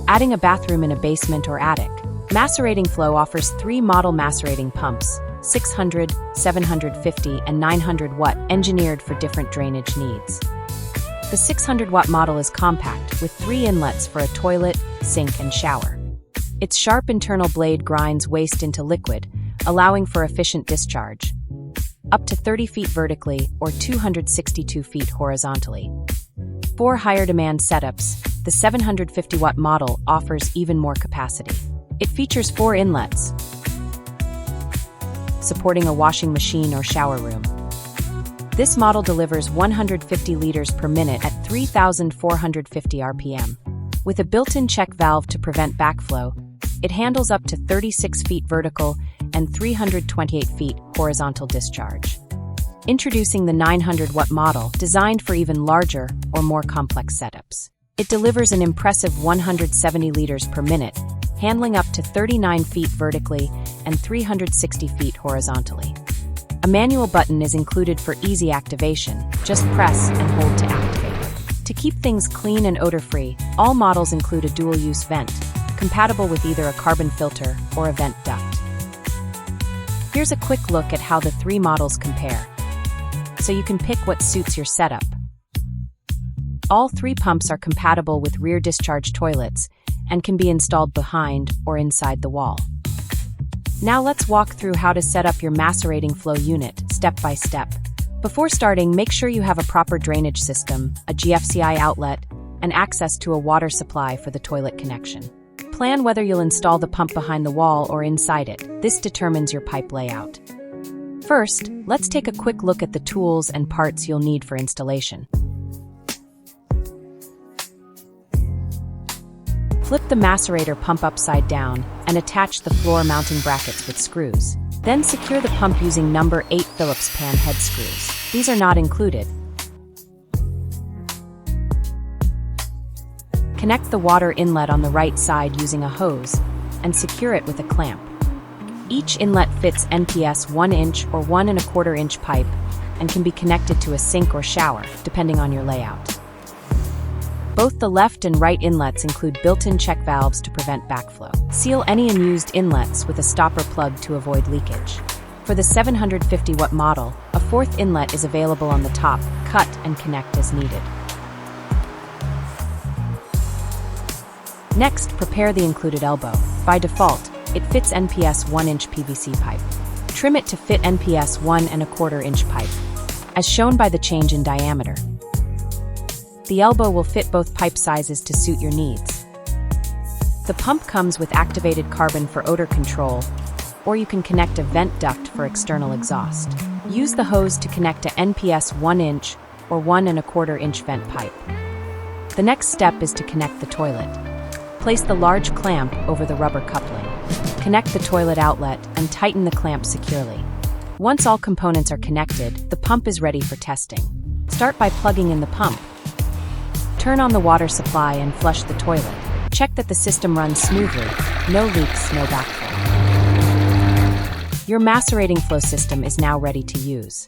adding a bathroom in a basement or attic. MaceratingFlo offers 3 model macerating pumps, 600, 750, and 900 watt, engineered for different drainage needs. The 600 watt model is compact, with 3 inlets for a toilet, sink, and shower. Its sharp internal blade grinds waste into liquid, allowing for efficient discharge. Up to 30 feet vertically or 262 feet horizontally. For higher demand setups, the 750 watt model offers even more capacity. It features 4 inlets, supporting a washing machine or shower room. This model delivers 150 liters per minute at 3,450 RPM. With a built-in check valve to prevent backflow, it handles up to 36 feet vertical and 328 feet horizontal discharge. Introducing the 900 watt model, designed for even larger or more complex setups. It delivers an impressive 170 liters per minute, handling up to 39 feet vertically and 360 feet horizontally. A manual button is included for easy activation. Just press and hold to activate. To keep things clean and odor-free, all models include a dual-use vent, compatible with either a carbon filter or a vent duct. Here's a quick look at how the 3 models compare, so you can pick what suits your setup. All 3 pumps are compatible with rear discharge toilets and can be installed behind or inside the wall. Now let's walk through how to set up your MaceratingFlo unit, step by step. Before starting, make sure you have a proper drainage system, a GFCI outlet, and access to a water supply for the toilet connection. Plan whether you'll install the pump behind the wall or inside it. This determines your pipe layout. First, let's take a quick look at the tools and parts you'll need for installation. Flip the macerator pump upside down and attach the floor mounting brackets with screws. Then secure the pump using number 8 Phillips pan head screws. These are not included. Connect the water inlet on the right side using a hose and secure it with a clamp. Each inlet fits NPS 1 inch or 1 1/4 inch pipe and can be connected to a sink or shower, depending on your layout. Both the left and right inlets include built-in check valves to prevent backflow. Seal any unused inlets with a stopper plug to avoid leakage. For the 750 watt model, a 4th inlet is available on the top. Cut and connect as needed. Next, prepare the included elbow. By default, it fits NPS 1 inch PVC pipe. Trim it to fit NPS 1 1/4 inch pipe, as shown by the change in diameter. The elbow will fit both pipe sizes to suit your needs. The pump comes with activated carbon for odor control, or you can connect a vent duct for external exhaust. Use the hose to connect to NPS 1 inch or 1 1/4 inch vent pipe. The next step is to connect the toilet. Place the large clamp over the rubber coupling. Connect the toilet outlet and tighten the clamp securely. Once all components are connected, the pump is ready for testing. Start by plugging in the pump. Turn on the water supply and flush the toilet. Check that the system runs smoothly. No leaks, no backflow. Your MaceratingFlo system is now ready to use.